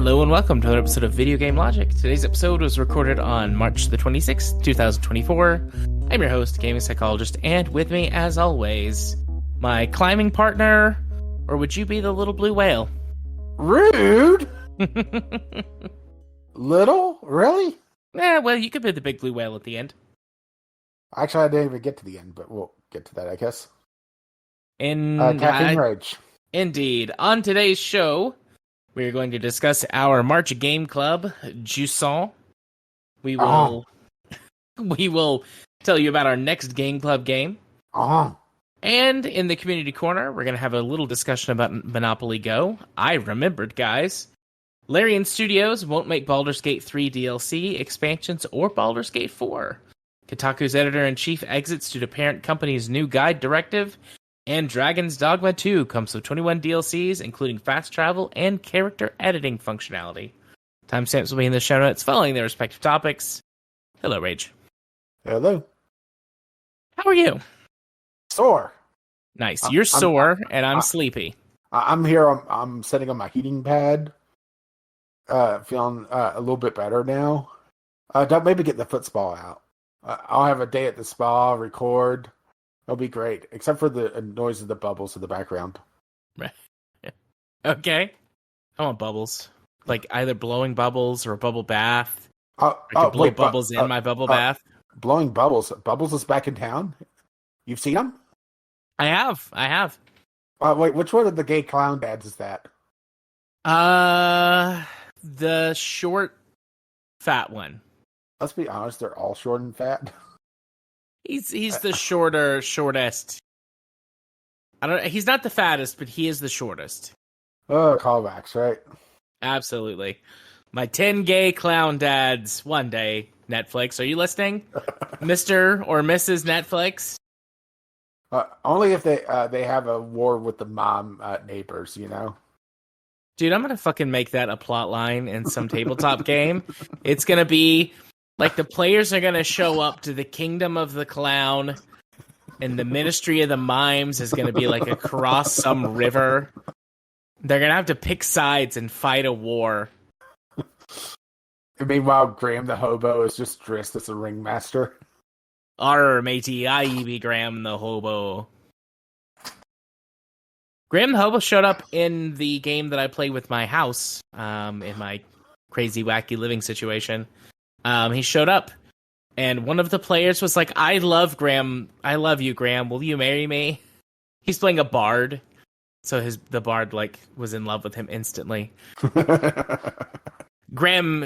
Hello and welcome to another episode of Video Game Logic. Today's episode was recorded on March the 26th, 2024. I'm your host, gaming psychologist, and with me, as always, my climbing partner, or would you be the little blue whale? Rude! Little? Really? Yeah, well, you could be the big blue whale at the end. Actually, I didn't even get to the end, but we'll get to that, I guess. Caffeine Rage. Indeed. On today's show, we are going to discuss our March Gameclub, Jusant. We will tell you about our next Game Club game. And in the community corner, we're going to have a little discussion about Monopoly Go. I remembered, guys. Larian Studios won't make Baldur's Gate 3 DLC, expansions, or Baldur's Gate 4. Kotaku's editor-in-chief exits due to parent company's new guide directive. And Dragon's Dogma 2 comes with 21 DLCs, including fast travel and character editing functionality. Timestamps will be in the show notes following their respective topics. Hello, Rage. Hello. How are you? Sore. Nice. You're sore, and I'm sleepy. I'm here. I'm sitting on my heating pad. Feeling a little bit better now. Don't maybe get the foot spa out. I'll have a day at the spa, record. It'll be great, except for the noise of the bubbles in the background. Okay. I want bubbles. Like either blowing bubbles or a bubble bath. I could blow bubbles in my bubble bath. Blowing bubbles. Bubbles is back in town? You've seen him? I have. Wait, which one of the gay clown dads is that? The short, fat one. Let's be honest, they're all short and fat. He's the shortest. He's not the fattest, but he is the shortest. Oh, callbacks, right? Absolutely. My 10 gay clown dads one day. Netflix, are you listening? Mr. or Mrs. Netflix? Only if they have a war with the mom neighbors, you know? Dude, I'm gonna fucking make that a plot line in some tabletop game. It's gonna be like the players are gonna show up to the kingdom of the clown, and the ministry of the mimes is gonna be like across some river. They're gonna have to pick sides and fight a war. And meanwhile, Graham the hobo is just dressed as a ringmaster. Arr, matey, I be Graham the hobo. Graham the hobo showed up in the game that I play with my house, in my crazy, wacky living situation. He showed up, and one of the players was like, I love you, Graham. Will you marry me? He's playing a bard, so the bard, was in love with him instantly. Graham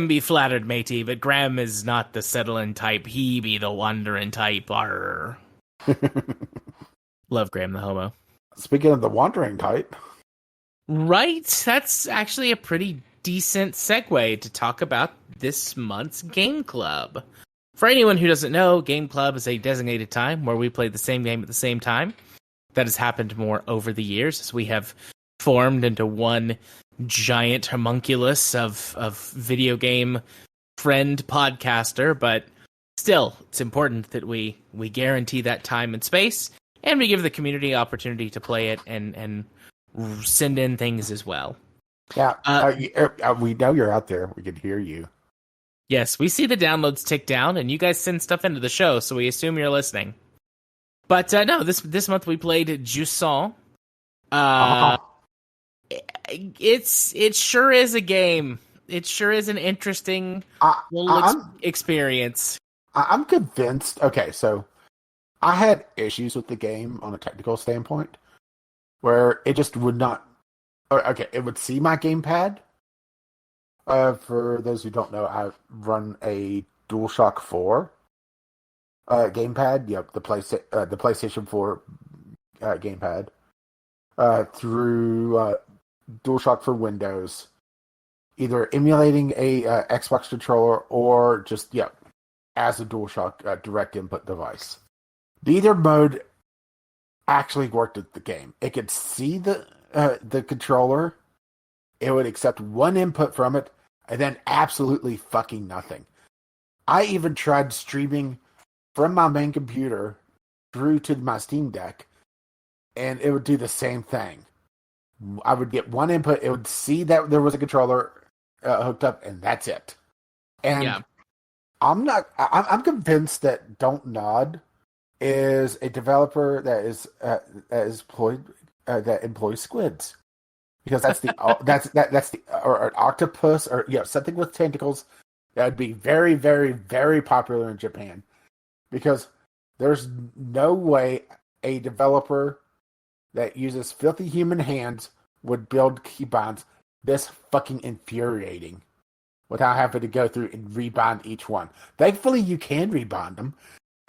be flattered, matey, but Graham is not the settling type. He be the wandering type. Arr. Love Graham the hobo. Speaking of the wandering type. Right? That's actually a pretty decent segue to talk about this month's Game Club. For anyone who doesn't know, Game Club is a designated time where we play the same game at the same time. That has happened more over the years as we have formed into one giant homunculus of video game friend podcaster, but still, it's important that we guarantee that time and space, and we give the community opportunity to play it and send in things as well. Yeah, we know you're out there. We can hear you. Yes, we see the downloads tick down, and you guys send stuff into the show, so we assume you're listening. But no, this month we played Jusant. It sure is a game. It sure is an interesting experience. I'm convinced. Okay, so I had issues with the game on a technical standpoint, where it just would not. Okay, it would see my gamepad. For those who don't know, I run a DualShock 4 gamepad. Yep, the PlayStation 4 gamepad through DualShock for Windows, either emulating a Xbox controller or just as a DualShock direct input device. Neither mode actually worked with the game. It could see the controller. It would accept one input from it, and then absolutely fucking nothing. I even tried streaming from my main computer through to my Steam Deck, and it would do the same thing. I would get one input. It would see that there was a controller hooked up, and that's it. And Yeah. I'm convinced that Don't Nod is a developer that is employed that employs squids, because that's the that's the or an octopus, or something with tentacles that would be very, very, very popular in Japan, because there's no way a developer that uses filthy human hands would build keybinds this fucking infuriating without having to go through and rebind each one. Thankfully, you can rebind them,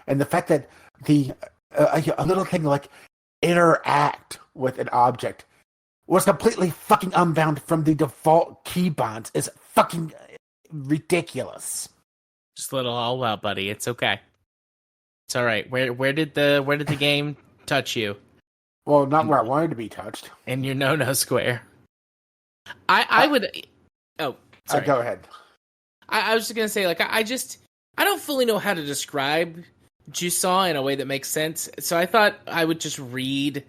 and the fact that a little thing like interact with an object was completely fucking unbound from the default keybinds is fucking ridiculous. Just let it all out, buddy. It's okay. It's all right. Where did the game touch you? Well, not where I wanted to be touched. In your no square. I would. Oh, sorry. Go ahead. I was just gonna say, like, I don't fully know how to describe Jusant in a way that makes sense. So I thought I would just read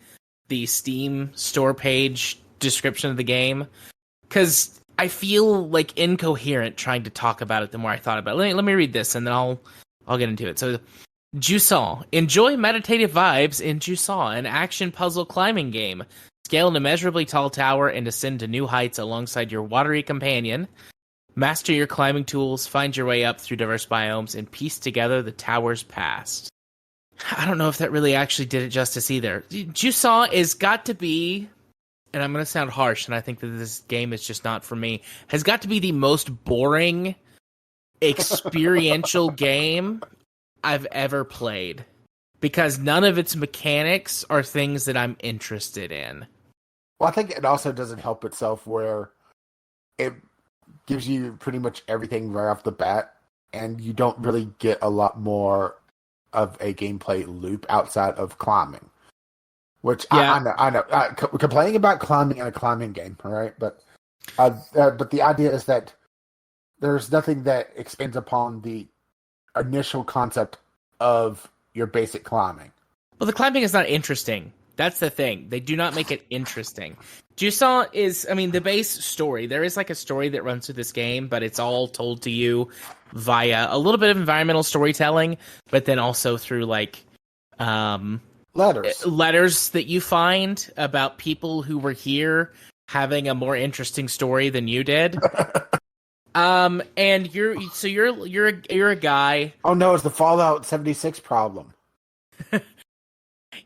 the Steam store page description of the game, because I feel like incoherent trying to talk about it the more I thought about it. Let me read this, and then I'll get into it. So, Jusant. Enjoy meditative vibes in Jusant, an action puzzle climbing game. Scale an immeasurably tall tower and ascend to new heights alongside your watery companion. Master your climbing tools, find your way up through diverse biomes, and piece together the tower's past. I don't know if that really actually did it justice either. Jusant is got to be, and I'm going to sound harsh, and I think that this game is just not for me, has got to be the most boring experiential game I've ever played, because none of its mechanics are things that I'm interested in. Well, I think it also doesn't help itself where it gives you pretty much everything right off the bat, and you don't really get a lot more of a gameplay loop outside of climbing. Which yeah. I know. Complaining about climbing in a climbing game, all right? But the idea is that there's nothing that expands upon the initial concept of your basic climbing. Well, the climbing is not interesting. That's the thing. They do not make it interesting. Jusant is, I mean, the base story. There is like a story that runs through this game, but it's all told to you via a little bit of environmental storytelling, but then also through like letters that you find about people who were here having a more interesting story than you did. And you're a guy. Oh no, it's the Fallout 76 problem.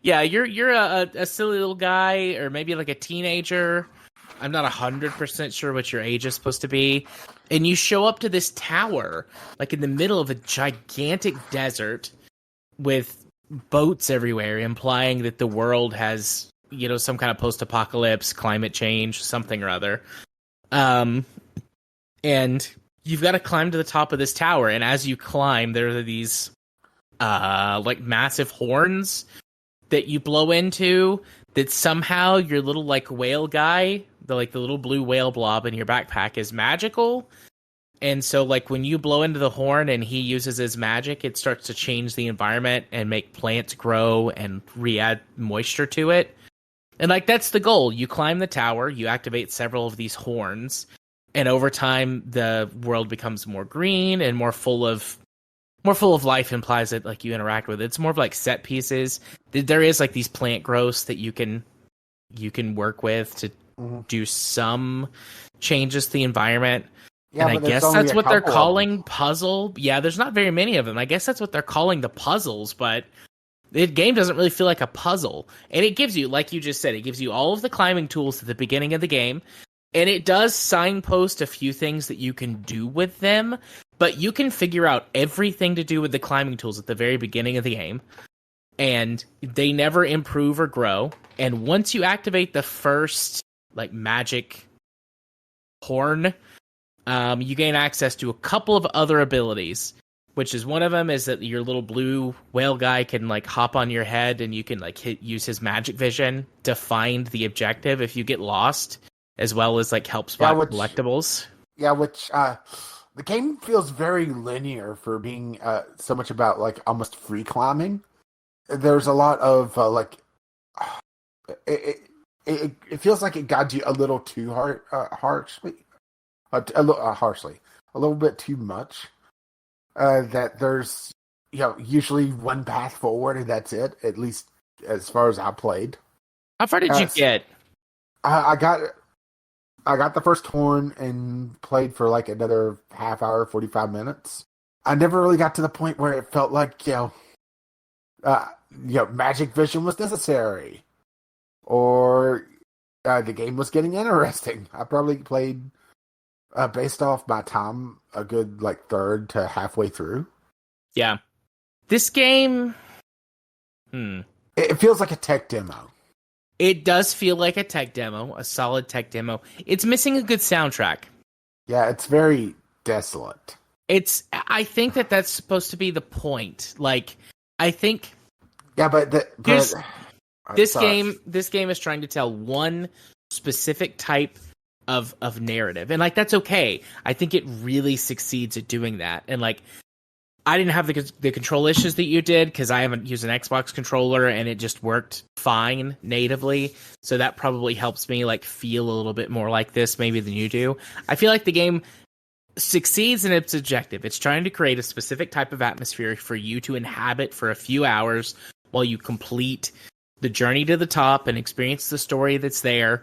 Yeah, you're a silly little guy, or maybe like a teenager. I'm not 100% sure what your age is supposed to be. And you show up to this tower, like in the middle of a gigantic desert with boats everywhere, implying that the world has, some kind of post-apocalypse, climate change, something or other. And you've got to climb to the top of this tower, and as you climb, there are these like massive horns that you blow into, that somehow your little like whale guy, the little blue whale blob in your backpack, is magical. And so like when you blow into the horn and he uses his magic, it starts to change the environment and make plants grow and re-add moisture to it. And like that's the goal. You climb the tower, you activate several of these horns, and over time the world becomes more green and more full of life. Implies that like you interact with it. It's more of like set pieces. There is like these plant growths that you can work with to do some changes to the environment. Yeah, and I guess that's what they're calling puzzle. Yeah, there's not very many of them. I guess that's what they're calling the puzzles, but the game doesn't really feel like a puzzle. And it gives you, like you just said, it gives you all of the climbing tools at the beginning of the game. And it does signpost a few things that you can do with them, but you can figure out everything to do with the climbing tools at the very beginning of the game. And they never improve or grow. And once you activate the first like magic horn, you gain access to a couple of other abilities, which is one of them is that your little blue whale guy can like hop on your head, and you can like use his magic vision to find the objective if you get lost, as well as like help spot collectibles. Yeah, which the game feels very linear for being so much about like almost free climbing. There's a lot of it feels like it got you a little too harshly, harshly, a little bit too much. That there's usually one path forward and that's it. At least as far as I played. How far did you get? I got the first horn and played for like another half hour, 45 minutes. I never really got to the point where it felt like magic vision was necessary, or the game was getting interesting. I probably played, based off my time, a good like third to halfway through. Yeah, this game. It feels like a tech demo. It does feel like a tech demo, a solid tech demo. It's missing a good soundtrack. Yeah, it's very desolate. I think that's supposed to be the point. Like, I think. Yeah, but this game is trying to tell one specific type of narrative, and like that's okay. I think it really succeeds at doing that. And like, I didn't have the control issues that you did because I haven't used an Xbox controller and it just worked fine natively. So that probably helps me like feel a little bit more like this maybe than you do. I feel like the game succeeds in its objective. It's trying to create a specific type of atmosphere for you to inhabit for a few hours while you complete the journey to the top and experience the story that's there.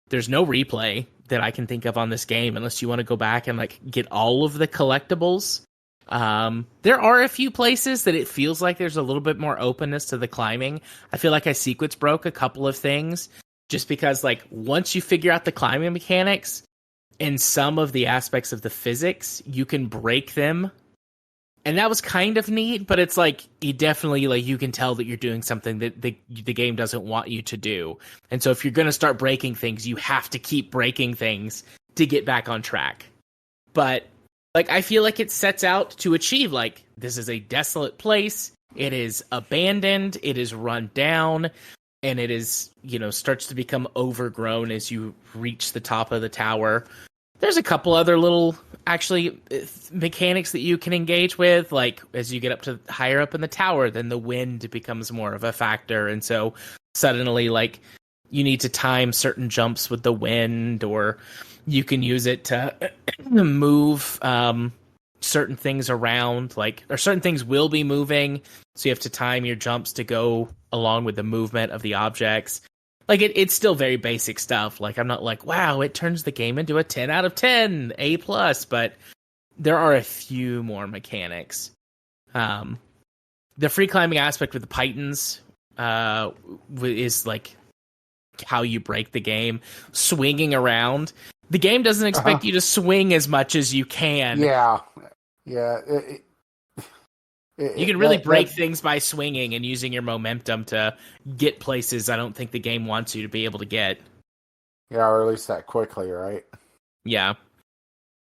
There's no replay that I can think of on this game unless you want to go back and like get all of the collectibles. There are a few places that it feels like there's a little bit more openness to the climbing. I feel like I sequence broke a couple of things just because like once you figure out the climbing mechanics and some of the aspects of the physics, you can break them. And that was kind of neat, but it's like you definitely like you can tell that you're doing something that the game doesn't want you to do. And so if you're going to start breaking things, you have to keep breaking things to get back on track. But like I feel like it sets out to achieve like this is a desolate place, it is abandoned, it is run down, and it is, starts to become overgrown as you reach the top of the tower. There's a couple other little actually mechanics that you can engage with, like as you get up to higher up in the tower, then the wind becomes more of a factor, and so suddenly like you need to time certain jumps with the wind, or you can use it to move certain things around, or certain things will be moving, so you have to time your jumps to go along with the movement of the objects. Like, it's still very basic stuff. Like, I'm not like, wow, it turns the game into a 10 out of 10, A+, but there are a few more mechanics. The free climbing aspect with the pythons is, like, how you break the game. Swinging around. The game doesn't expect you to swing as much as you can. Yeah. You can really break things by swinging and using your momentum to get places I don't think the game wants you to be able to get. Yeah, or at least that quickly, right? Yeah.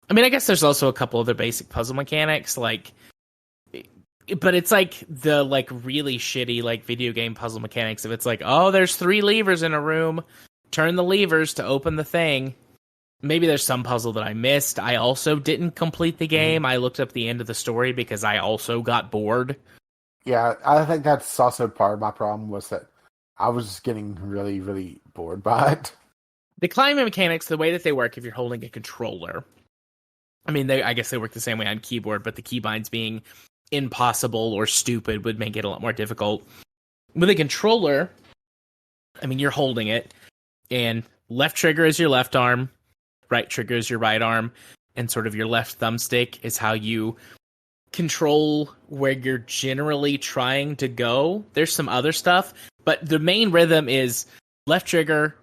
I mean, I guess there's also a couple other basic puzzle mechanics, but it's like the like really shitty like video game puzzle mechanics. If it's like, oh, there's 3 levers in a room, turn the levers to open the thing. Maybe there's some puzzle that I missed. I also didn't complete the game. I looked up the end of the story because I also got bored. Yeah, I think that's also part of my problem was that I was just getting really, really bored by it. The climbing mechanics, the way that they work if you're holding a controller, I mean, I guess they work the same way on keyboard, but the keybinds being impossible or stupid would make it a lot more difficult. With a controller, I mean, you're holding it, and left trigger is your left arm, right trigger is your right arm, and sort of your left thumbstick is how you control where you're generally trying to go. There's some other stuff, but the main rhythm is left trigger,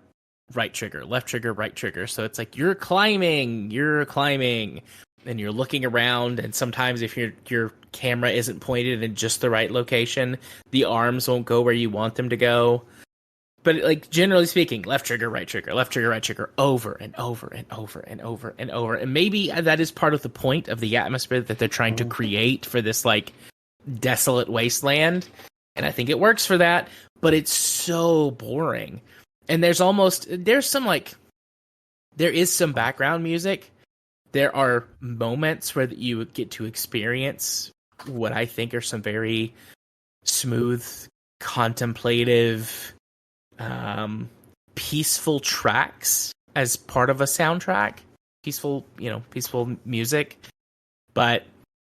right trigger, left trigger, right trigger. So it's like you're climbing, and you're looking around, and sometimes if your camera isn't pointed in just the right location, the arms won't go where you want them to go. But like generally speaking, left trigger, right trigger, over and over and over and over and over. And maybe that is part of the point of the atmosphere that they're trying to create for this like desolate wasteland. And I think it works for that, but it's so boring. And there is some background music. There are moments where you get to experience what I think are some very smooth, contemplative, peaceful tracks as part of a soundtrack. Peaceful music. But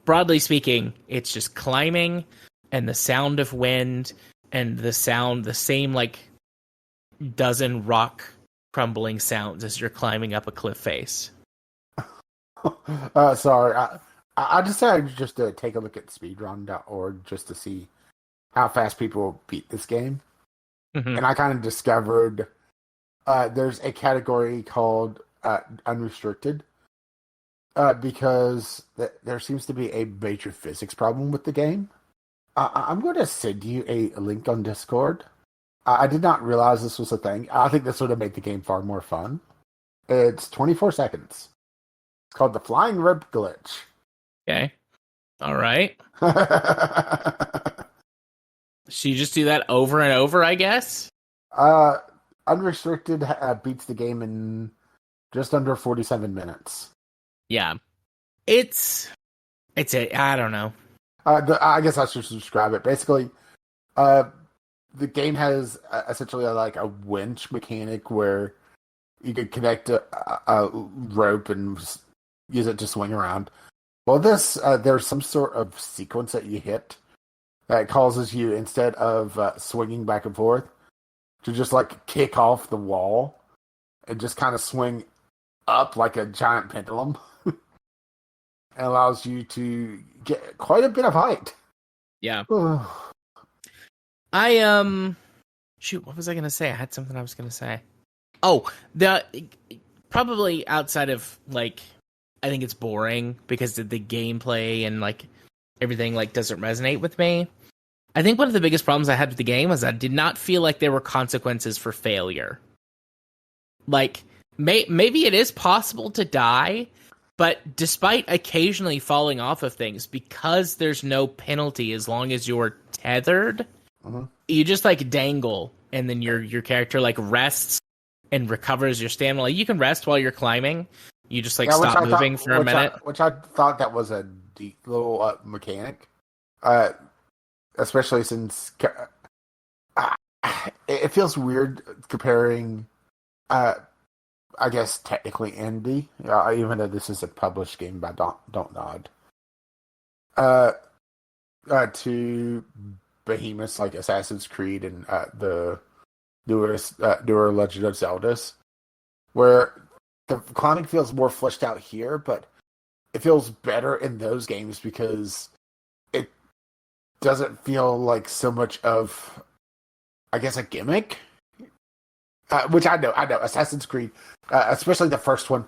broadly speaking, it's just climbing and the sound of wind and the same like dozen rock crumbling sounds as you're climbing up a cliff face. Sorry, I decided just to take a look at speedrun.org just to see how fast people beat this game. Mm-hmm. And I kind of discovered there's a category called unrestricted because there seems to be a major physics problem with the game. I'm going to send you a link on Discord. I did not realize this was a thing. I think this would have made the game far more fun. It's 24 seconds. It's called the Flying Rope Glitch. Okay. All right. So you just do that over and over, I guess? Unrestricted beats the game in just under 47 minutes. Yeah. I don't know. I guess I should describe it. Basically, the game has essentially like a winch mechanic where you could connect a rope and use it to swing around. Well, there's some sort of sequence that you hit that causes you, instead of swinging back and forth, to just like kick off the wall and just kind of swing up like a giant pendulum. It allows you to get quite a bit of height. Yeah. Shoot, what was I gonna say? I had something I was gonna say. Oh, probably outside of like, I think it's boring because the gameplay and like everything like doesn't resonate with me. I think one of the biggest problems I had with the game was I did not feel like there were consequences for failure. Like, maybe it is possible to die, but despite occasionally falling off of things, because there's no penalty as long as you're tethered, you just like dangle, and then your character like rests and recovers your stamina. Like, you can rest while you're climbing. You just like stop moving for a minute. Which I thought that was a deep little mechanic. Especially since it feels weird comparing, I guess technically indie, even though this is a published game by Don't Nod, to behemoths like Assassin's Creed and the newer Legend of Zeldas, where the climbing feels more fleshed out here, but it feels better in those games because it doesn't feel like so much of, I guess, a gimmick. Which I know. Assassin's Creed, especially the first one,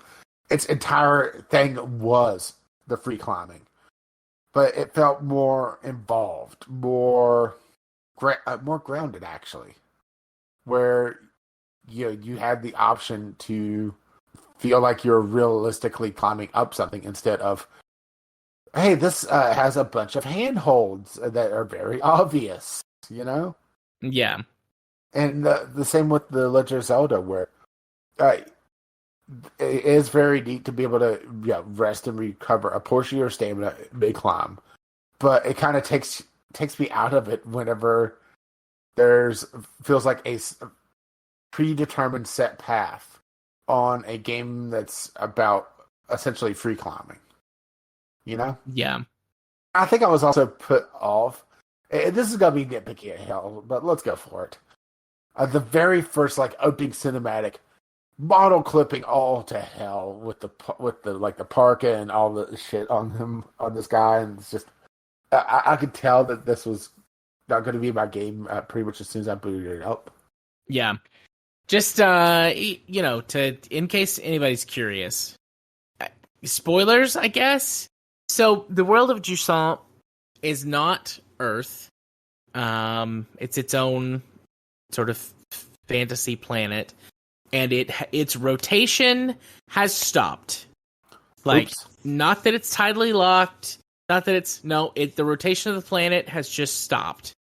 its entire thing was the free climbing. But it felt more involved, more grounded, actually. Where you had the option to feel like you're realistically climbing up something instead of, hey, this has a bunch of handholds that are very obvious, Yeah. And the same with the Legend of Zelda, where it is very neat to be able to rest and recover a portion of your stamina mid-climb. But it kind of takes me out of it whenever feels like a predetermined set path on a game that's about essentially free climbing. Yeah. I think I was also put off. This is gonna be nitpicky as hell, but let's go for it. The very first opening cinematic, model clipping all to hell with the parka and all the shit on this guy, and it's just I could tell that this was not going to be my game pretty much as soon as I booted it up. Yeah. Just in case anybody's curious, spoilers, I guess. So the world of Jusant is not Earth. It's its own sort of fantasy planet, and its rotation has stopped. Oops. Not that it's tidally locked. Not that the rotation of the planet has just stopped.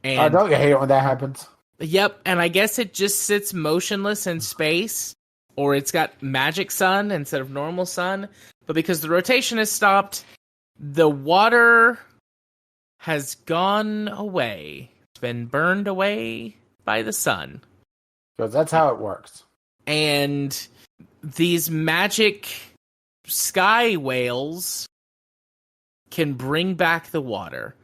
And don't you hate it when that happens? Yep, and I guess it just sits motionless in space, or it's got magic sun instead of normal sun. But because the rotation has stopped, the water has gone away. It's been burned away by the sun. Because that's how it works. And these magic sky whales can bring back the water.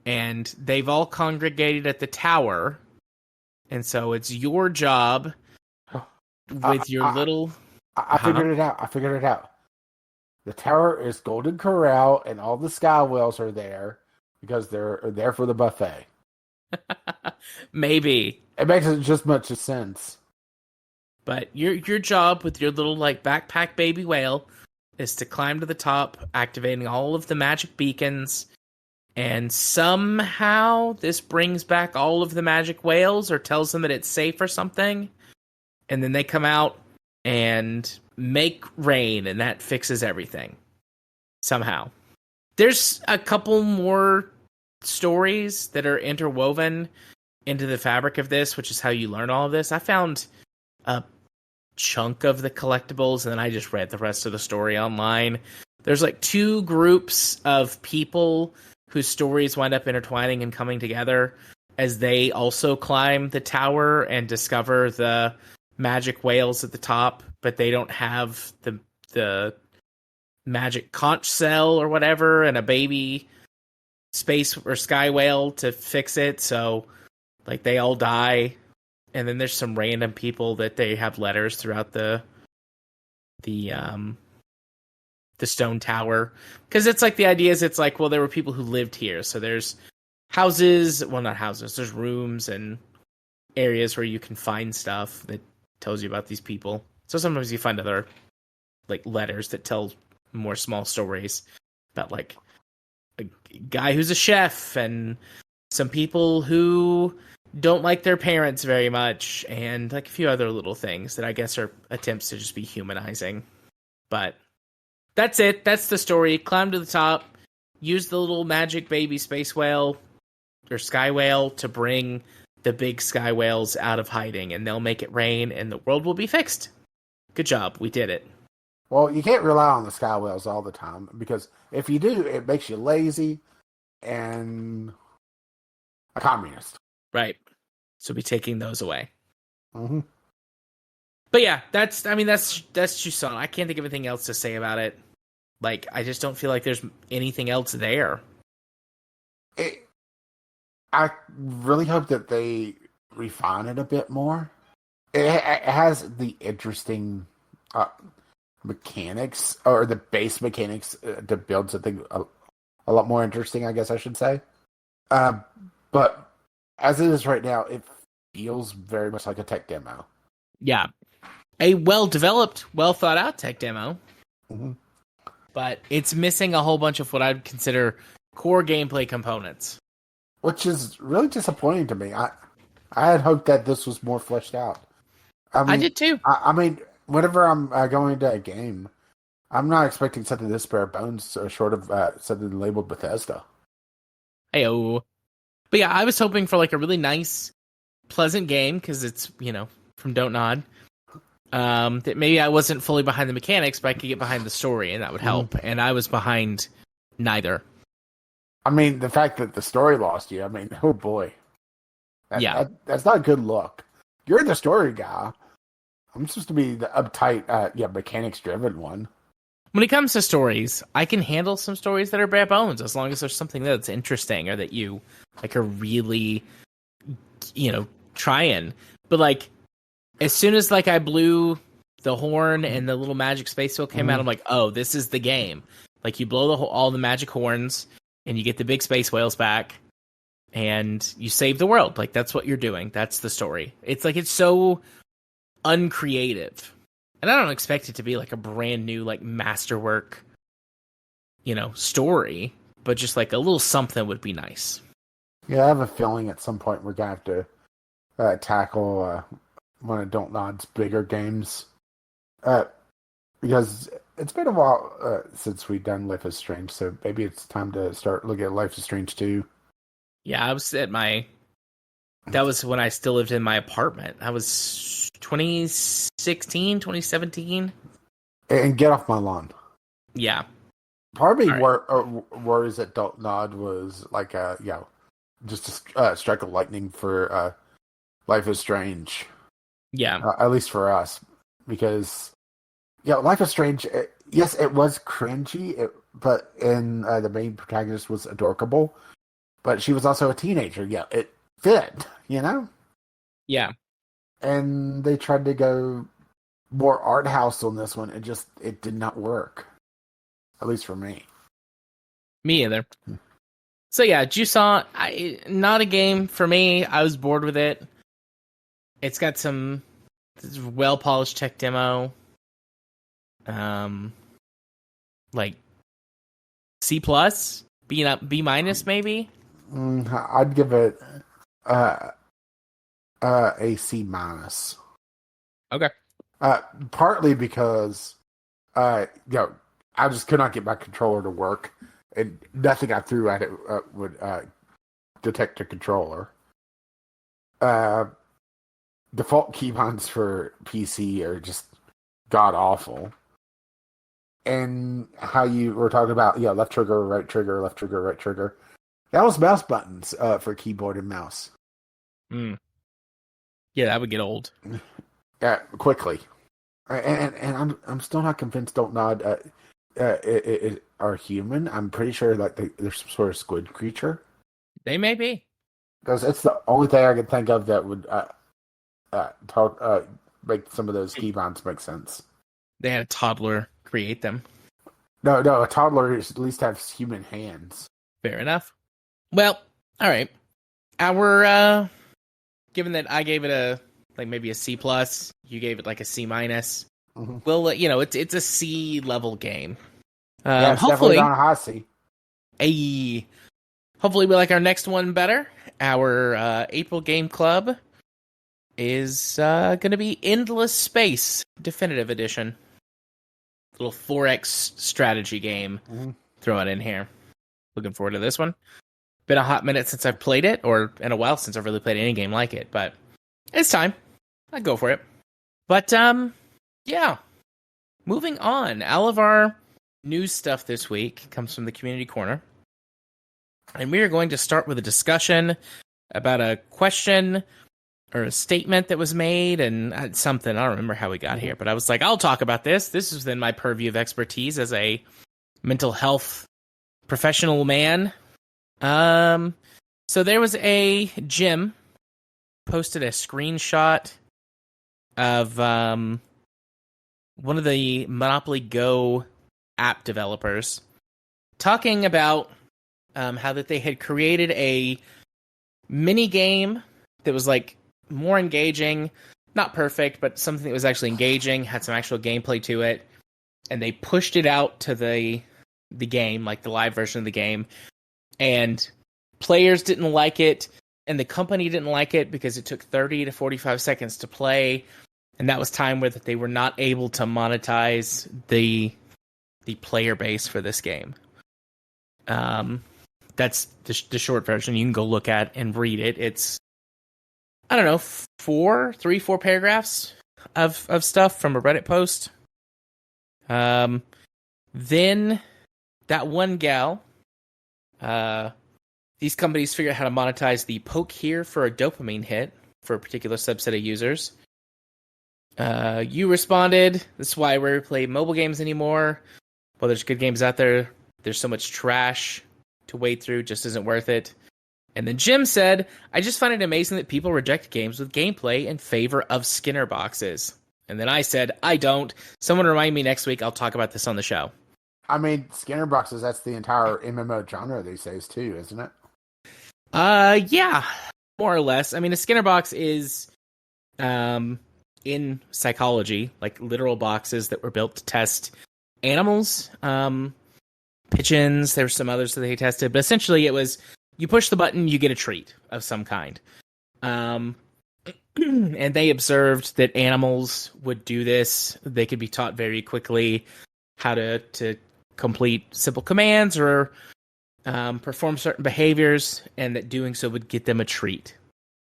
And they've all congregated at the tower. And so it's your job with your little... I figured it out. I figured it out. The tower is Golden Corral, and all the sky whales are there because they're there for the buffet. Maybe. It makes just much sense. But your job with your little like backpack baby whale is to climb to the top, activating all of the magic beacons, and somehow this brings back all of the magic whales or tells them that it's safe or something. And then they come out and make rain, and that fixes everything. Somehow. There's a couple more stories that are interwoven into the fabric of this, which is how you learn all of this. I found a chunk of the collectibles, and then I just read the rest of the story online. There's like two groups of people whose stories wind up intertwining and coming together as they also climb the tower and discover the magic whales at the top, but they don't have the magic conch shell or whatever, and a baby space or sky whale to fix it. So like they all die, and then there's some random people that they have letters throughout the stone tower, because it's like the idea is it's like, well, there were people who lived here, so there's houses, well, not houses, there's rooms and areas where you can find stuff that tells you about these people. So sometimes you find other like letters that tell more small stories about like a guy who's a chef and some people who don't like their parents very much, and like a few other little things that I guess are attempts to just be humanizing. But that's it. That's the story. Climb to the top. Use the little magic baby space whale or sky whale to bring the big sky whales out of hiding, and they'll make it rain, and the world will be fixed. Good job. We did it. Well, you can't rely on the sky whales all the time, because if you do, it makes you lazy and a communist. Right. So be taking those away. Mm-hmm. But yeah, that's Jusant. I can't think of anything else to say about it. Like, I just don't feel like there's anything else there. I really hope that they refine it a bit more. It has the interesting mechanics, or the base mechanics to build something a lot more interesting, I guess I should say. But as it is right now, it feels very much like a tech demo. Yeah. A well-developed, well-thought-out tech demo. Mm-hmm. But it's missing a whole bunch of what I'd consider core gameplay components. Which is really disappointing to me. I had hoped that this was more fleshed out. I did too. I mean, whenever I'm going into a game, I'm not expecting something this bare bones, short of something labeled Bethesda. Heyo. But yeah, I was hoping for like a really nice, pleasant game, because it's, from Don't Nod. That maybe I wasn't fully behind the mechanics, but I could get behind the story, and that would help. Mm. And I was behind neither. I mean, the fact that the story lost you, I mean, oh boy. That's not a good look. You're the story guy. I'm supposed to be the uptight, mechanics-driven one. When it comes to stories, I can handle some stories that are bare bones, as long as there's something that's interesting or that you like are really, trying. But like, as soon as like I blew the horn and the little magic space wheel came out, I'm like, oh, this is the game. Like, you blow all the magic horns, and you get the big space whales back, and you save the world. Like, that's what you're doing. That's the story. It's like, it's so uncreative. And I don't expect it to be like a brand new, like, masterwork, story. But just like a little something would be nice. Yeah, I have a feeling at some point we're going to have to tackle one of Don't Nod's bigger games. Because it's been a while since we've done Life is Strange, so maybe it's time to start looking at Life is Strange 2. Yeah, I was that was when I still lived in my apartment. That was 2016, 2017. And get off my lawn. Yeah. Part of me worries that Don't Nod was like just a strike of lightning for Life is Strange. Yeah. At least for us, because Life is Strange. Yes, it was cringy, but the main protagonist was adorable, but she was also a teenager. Yeah, it fit, Yeah. And they tried to go more art house on this one. It did not work, at least for me. Me either. So yeah, Jusant, not a game for me. I was bored with it. It's got some well polished tech demo. Like C plus, B minus maybe. I'd give it a C minus. Okay. Partly because I just could not get my controller to work, and nothing I threw at it would detect a controller. Default keybinds for PC are just god awful. And how you were talking about, left trigger, right trigger, left trigger, right trigger. That was mouse buttons for keyboard and mouse. Yeah, that would get old. Quickly. And I'm still not convinced Dogma are human. I'm pretty sure like they're some sort of squid creature. They may be. Because it's the only thing I can think of that would make some of those keybinds make sense. They had a toddler create them. No, a toddler at least has human hands. Fair enough. Well, all right. Our given that I gave it maybe a C plus, you gave it like a C minus. Mm-hmm. Well, it's a C level game. It's hopefully definitely on a high C. Hopefully we like our next one better. Our April Game Club is going to be Endless Space Definitive Edition. Little 4X strategy game. Mm-hmm. Throw it in here. Looking forward to this one. Been a hot minute since I've played it, or in a while since I've really played any game like it, but it's time. I'd go for it. But, yeah. Moving on. All of our news stuff this week comes from the Community Corner. And we are going to start with a discussion about a question or a statement that was made and something. I don't remember how we got here, but I was like, I'll talk about this. This is within my purview of expertise as a mental health professional man. So there was a gym posted a screenshot of one of the Monopoly Go app developers talking about how that they had created a mini game that was like more engaging, not perfect, but something that was actually engaging, had some actual gameplay to it, and they pushed it out to the game, like the live version of the game, and players didn't like it, and the company didn't like it because it took 30 to 45 seconds to play, and that was time where they were not able to monetize the player base for this game. That's the short version. You can go look at and read it. It's, I don't know, 4 paragraphs of stuff from a Reddit post. Then that one gal, these companies figured out how to monetize the poke here for a dopamine hit for a particular subset of users. You responded, this is why I rarely play mobile games anymore. Well, there's good games out there. There's so much trash to wade through, just isn't worth it. And then Jim said, I just find it amazing that people reject games with gameplay in favor of Skinner boxes. And then I said, I don't. Someone remind me next week. I'll talk about this on the show. I mean, Skinner boxes, that's the entire MMO genre these days too, isn't it? Yeah, more or less. I mean, a Skinner box is in psychology, like literal boxes that were built to test animals, pigeons. There were some others that they tested, but essentially it was you push the button, you get a treat of some kind. And they observed that animals would do this. They could be taught very quickly how to complete simple commands or perform certain behaviors, and that doing so would get them a treat.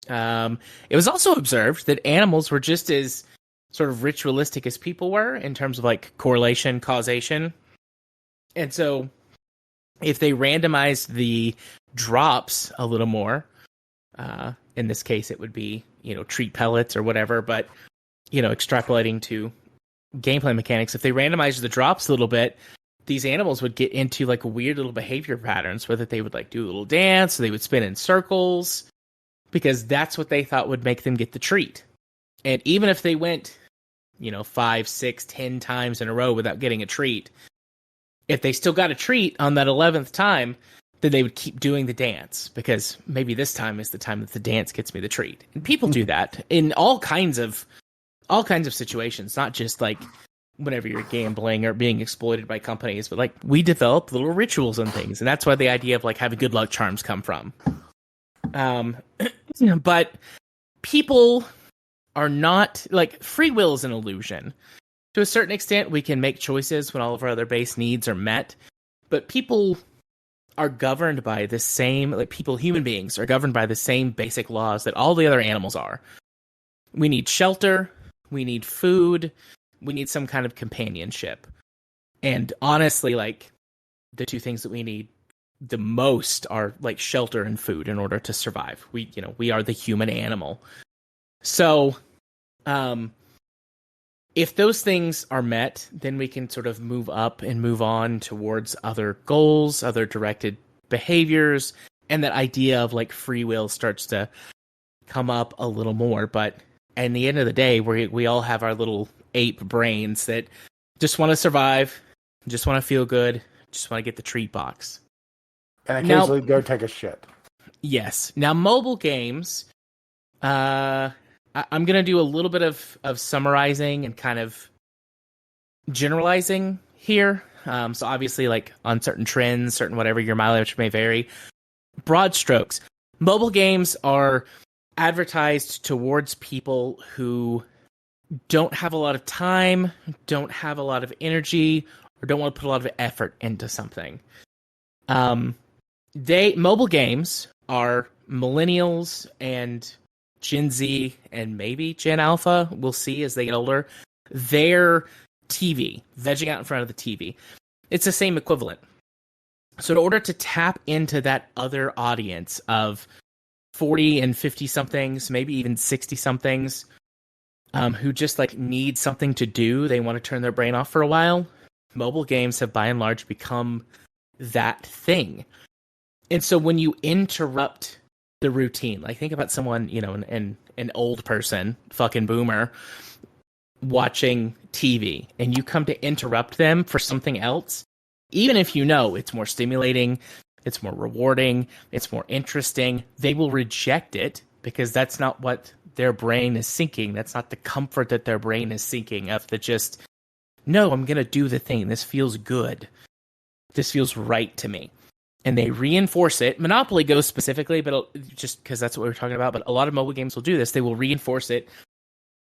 It was also observed that animals were just as sort of ritualistic as people were in terms of like correlation, causation. And so if they randomized the drops a little more, in this case it would be, treat pellets or whatever, but extrapolating to gameplay mechanics, if they randomized the drops a little bit, these animals would get into like weird little behavior patterns, whether they would like do a little dance or they would spin in circles, because that's what they thought would make them get the treat. And even if they went, 5, 6, 10 times in a row without getting a treat, if they still got a treat on that 11th time, then they would keep doing the dance, because maybe this time is the time that the dance gets me the treat. And people do that in all kinds of situations, not just like whenever you're gambling or being exploited by companies, but like we develop little rituals and things. And that's why the idea of like having good luck charms come from. But people are not, like, free will is an illusion. To a certain extent, we can make choices when all of our other base needs are met, but people are governed by the same, like human beings are governed by the same basic laws that all the other animals are. We need shelter, we need food, we need some kind of companionship. And honestly, like, the two things that we need the most are like shelter and food in order to survive. We are the human animal. So, if those things are met, then we can sort of move up and move on towards other goals, other directed behaviors, and that idea of like free will starts to come up a little more. But at the end of the day, we all have our little ape brains that just want to survive, just want to feel good, just want to get the treat box. And occasionally go take a shit. Yes. Now, mobile games, I'm going to do a little bit of summarizing and kind of generalizing here. So obviously, like, on certain trends, certain whatever, your mileage may vary. Broad strokes. Mobile games are advertised towards people who don't have a lot of time, don't have a lot of energy, or don't want to put a lot of effort into something. Mobile games are millennials and Gen Z and maybe Gen Alpha, we'll see as they get older, their TV, vegging out in front of the TV. It's the same equivalent. So in order to tap into that other audience of 40 and 50 somethings, maybe even 60 somethings, who just like need something to do, they want to turn their brain off for a while, mobile games have by and large become that thing. And so when you interrupt the routine, like think about someone, an old person, fucking boomer, watching TV, and you come to interrupt them for something else, even if it's more stimulating, it's more rewarding, it's more interesting, they will reject it because that's not what their brain is seeking. That's not the comfort that their brain is seeking of the just, no, I'm going to do the thing. This feels good. This feels right to me. And they reinforce it. Monopoly goes specifically, but just because that's what we were talking about. But a lot of mobile games will do this. They will reinforce it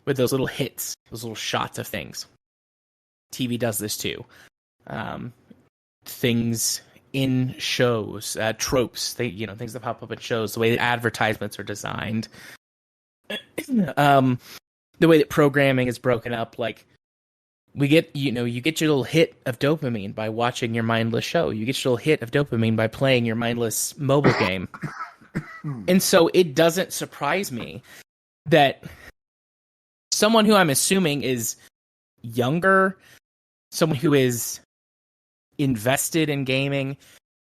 with those little hits, those little shots of things. TV does this too. Things in shows, tropes, things that pop up in shows, the way that advertisements are designed, the way that programming is broken up, like, we get, you get your little hit of dopamine by watching your mindless show. You get your little hit of dopamine by playing your mindless mobile game. And so it doesn't surprise me that someone who I'm assuming is younger, someone who is invested in gaming,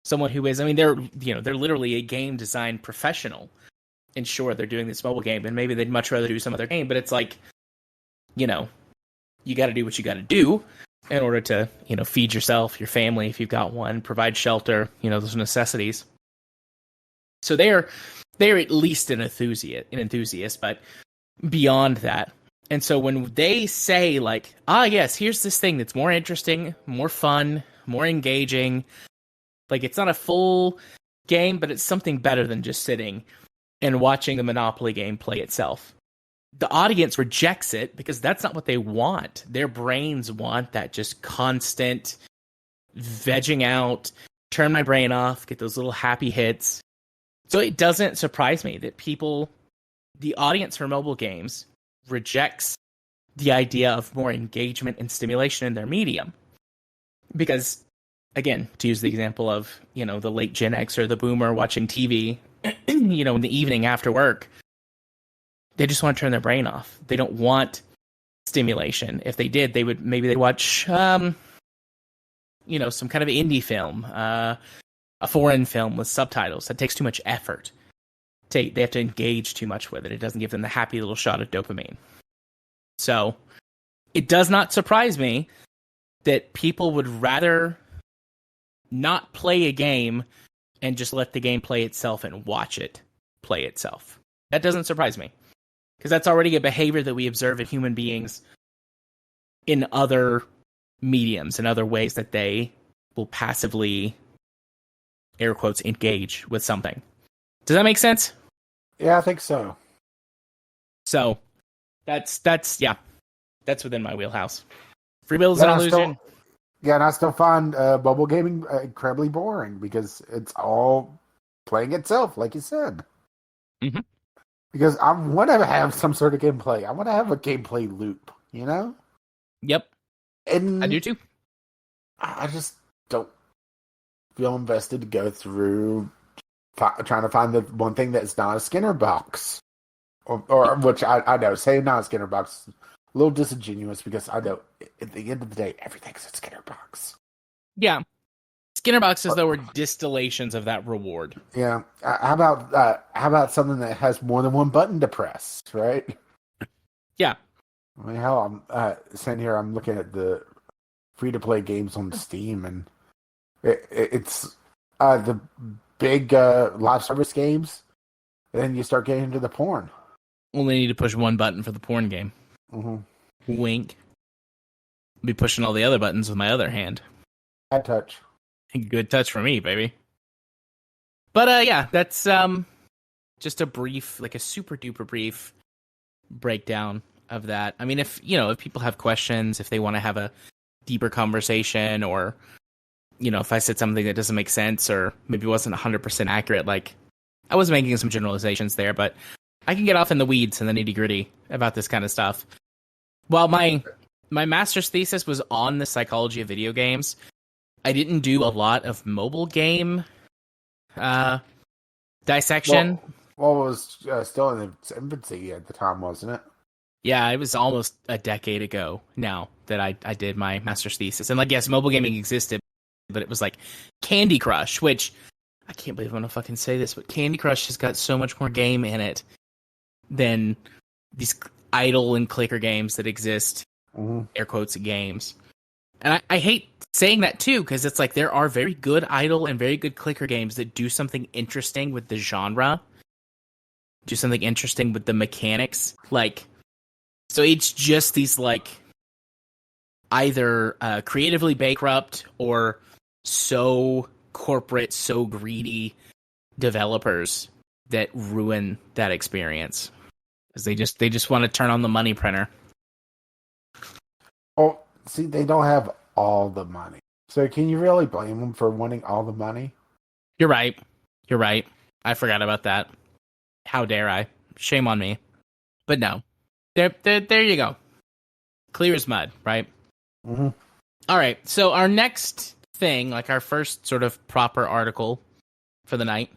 someone who is, they're literally a game design professional. And sure, they're doing this mobile game, and maybe they'd much rather do some other game, but it's like, you got to do what you got to do in order to, feed yourself, your family, if you've got one, provide shelter, those necessities. So they're at least an enthusiast, but beyond that. And so when they say like, yes, here's this thing that's more interesting, more fun, more engaging, like it's not a full game, but it's something better than just sitting and watching the Monopoly game play itself. The audience rejects it because that's not what they want. Their brains want that just constant vegging out, turn my brain off, get those little happy hits. So it doesn't surprise me that the audience for mobile games rejects the idea of more engagement and stimulation in their medium. Because, again, to use the example of, the late Gen X or the boomer watching TV, in the evening after work, they just want to turn their brain off. They don't want stimulation. If they did, they'd watch some kind of indie film, a foreign film with subtitles. That takes too much effort. They have to engage too much with it. It doesn't give them the happy little shot of dopamine. So it does not surprise me that people would rather not play a game and just let the game play itself and watch it play itself. That doesn't surprise me, because that's already a behavior that we observe in human beings in other mediums, in other ways that they will passively, air quotes, engage with something. Does that make sense? Yeah, I think so. So that's within my wheelhouse. Free will is an illusion. And I still find mobile gaming incredibly boring because it's all playing itself, like you said. Mm-hmm. Because I want to have some sort of gameplay. I want to have a gameplay loop, you know? Yep. And I do too. I just don't feel invested to go through trying to find the one thing that's not a Skinner box. Or which I know, saying not a Skinner box is a little disingenuous because I know at the end of the day, everything's a Skinner box. Yeah. Skinner boxes, though, were distillations of that reward. Yeah. How about something that has more than one button to press, right? Yeah. I mean, hell, I'm sitting here, I'm looking at the free-to-play games on Steam, and it's the big live service games, and then you start getting into the porn. Only need to push one button for the porn game. Mm-hmm. Wink. I'll be pushing all the other buttons with my other hand. Bad touch. Good touch for me, baby. But yeah, that's just a brief, like a super duper brief breakdown of that. I mean, if people have questions, if they want to have a deeper conversation, or if I said something that doesn't make sense or maybe wasn't 100% accurate, like I was making some generalizations there, but I can get off in the weeds and the nitty gritty about this kind of stuff. While my master's thesis was on the psychology of video games, I didn't do a lot of mobile game dissection. Well, it was still in its infancy at the time, wasn't it? Yeah, it was almost a decade ago now that I did my master's thesis. And yes, mobile gaming existed, but it was like Candy Crush, which I can't believe I'm going to fucking say this, but Candy Crush has got so much more game in it than these idle and clicker games that exist, air quotes, games. And I hate saying that too, because it's like there are very good idle and very good clicker games that do something interesting with the genre, do something interesting with the mechanics. So it's just these either creatively bankrupt or so corporate, so greedy developers that ruin that experience, because they just want to turn on the money printer. Oh, see, they don't have all the money. So can you really blame them for wanting all the money? You're right. I forgot about that. How dare I? Shame on me. But no. There you go. Clear as mud, right? Mm-hmm. All right. So our next thing, our first sort of proper article for the night,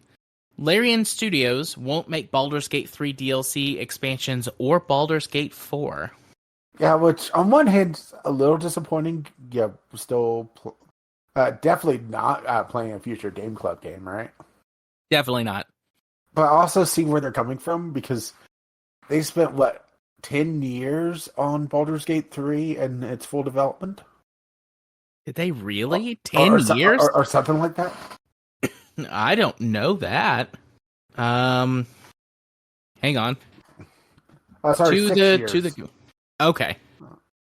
Larian Studios won't make Baldur's Gate 3 DLC expansions or Baldur's Gate 4. Yeah, which on one hand is a little disappointing. Yeah, still definitely not playing a future Game Club game, right? Definitely not. But I also see where they're coming from, because they spent 10 years on Baldur's Gate 3 and its full development? Did they really? 10 years? Or something like that? I don't know that. Hang on. Sorry, 6 years. Okay.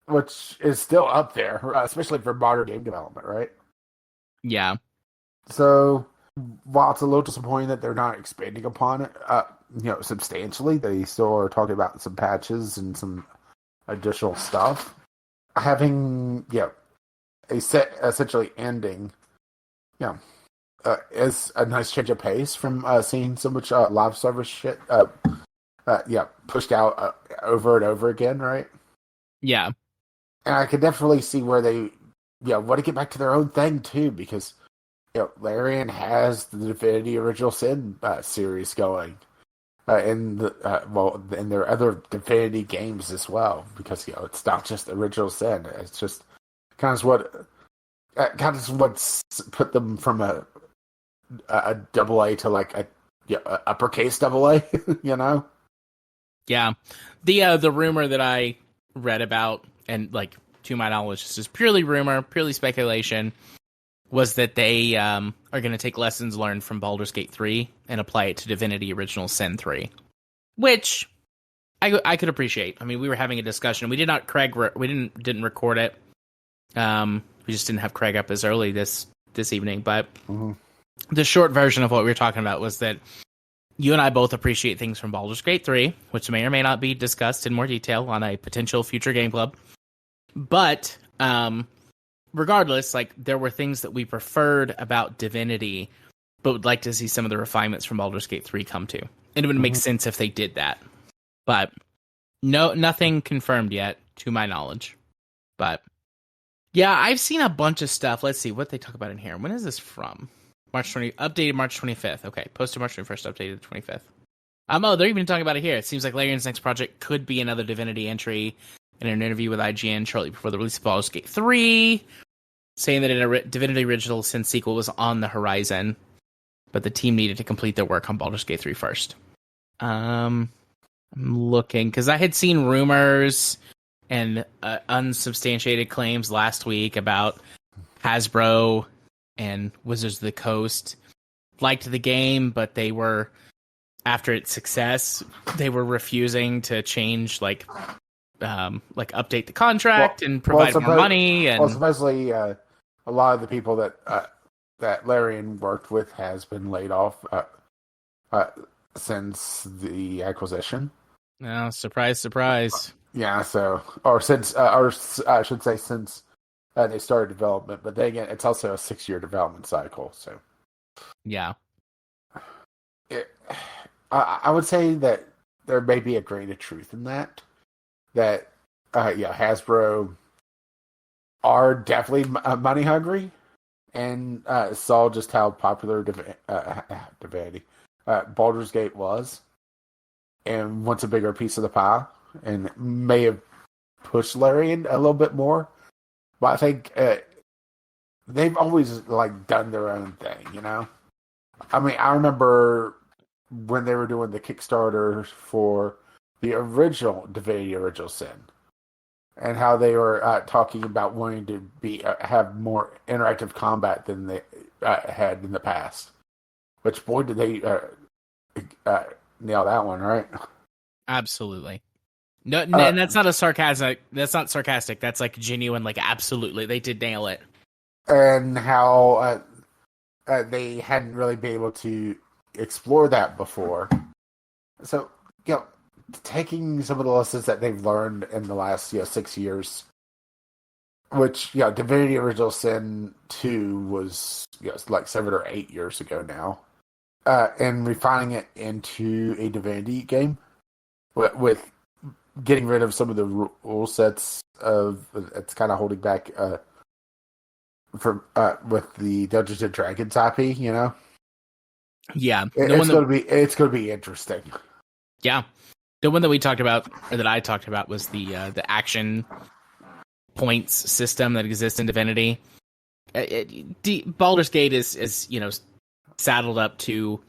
Which is still up there, especially for modern game development, right? Yeah. So, while it's a little disappointing that they're not expanding upon it, substantially, they still are talking about some patches and some additional stuff. Having, a set essentially ending, is a nice change of pace from seeing so much live service shit, pushed out over and over again, right? Yeah. And I could definitely see where they, want to get back to their own thing too, because Larian has the Divinity Original Sin series going. in their other Divinity games as well, because it's not just Original Sin. It's just kind of what's put them from a double A to like a uppercase double A. Yeah, the rumor that I read about, and like to my knowledge, this is purely rumor, purely speculation, was that they are going to take lessons learned from Baldur's Gate 3 and apply it to Divinity Original Sin 3, which I could appreciate. I mean, we were having a discussion. We didn't record it. We just didn't have Craig up as early this evening, but the short version of what we were talking about was that you and I both appreciate things from Baldur's Gate 3, which may or may not be discussed in more detail on a potential future game club. But regardless, like, there were things that we preferred about Divinity, but would like to see some of the refinements from Baldur's Gate 3 come to. And it would make sense if they did that. But nothing confirmed yet, to my knowledge. But yeah, I've seen a bunch of stuff. Let's see what they talk about in here. When is this from? Updated March 25th. Okay, posted March 21st, updated the 25th. Oh, they're even talking about it here. It seems like Larian's next project could be another Divinity entry. In an interview with IGN shortly before the release of Baldur's Gate 3, saying that a Divinity Original Sin sequel was on the horizon, but the team needed to complete their work on Baldur's Gate 3 first. I'm looking, because I had seen rumors and unsubstantiated claims last week about Hasbro and Wizards of the Coast liked the game, but they were, after its success, they were refusing to change, like update the contract and provide more money. And supposedly, a lot of the people that Larian worked with has been laid off since the acquisition. Oh, surprise, surprise. Yeah, since I should say since they started development, but then again, it's also a 6-year development cycle. So, yeah, I would say that there may be a grain of truth in that. That Hasbro are definitely money hungry, and saw just how popular Divinity Baldur's Gate was, and wants a bigger piece of the pie, and may have pushed Larian a little bit more. But I think they've always done their own thing, I mean, I remember when they were doing the Kickstarter for the original Divinity Original Sin, and how they were talking about wanting to have more interactive combat than they had in the past. Which, boy, did they nail that one, right? Absolutely. No, and that's not sarcastic. That's not sarcastic. That's genuine. Absolutely, they did nail it. And how they hadn't really been able to explore that before. So, taking some of the lessons that they've learned in the last 6 years, which Divinity Original Sin 2 was 7 or 8 years ago now, and refining it into a Divinity game with getting rid of some of the rule sets of it's kind of holding back with the Dungeons and Dragons IP, Yeah, it's going to be interesting. Yeah. The one that we talked about, or that I talked about, was the action points system that exists in Divinity. Baldur's Gate is saddled up to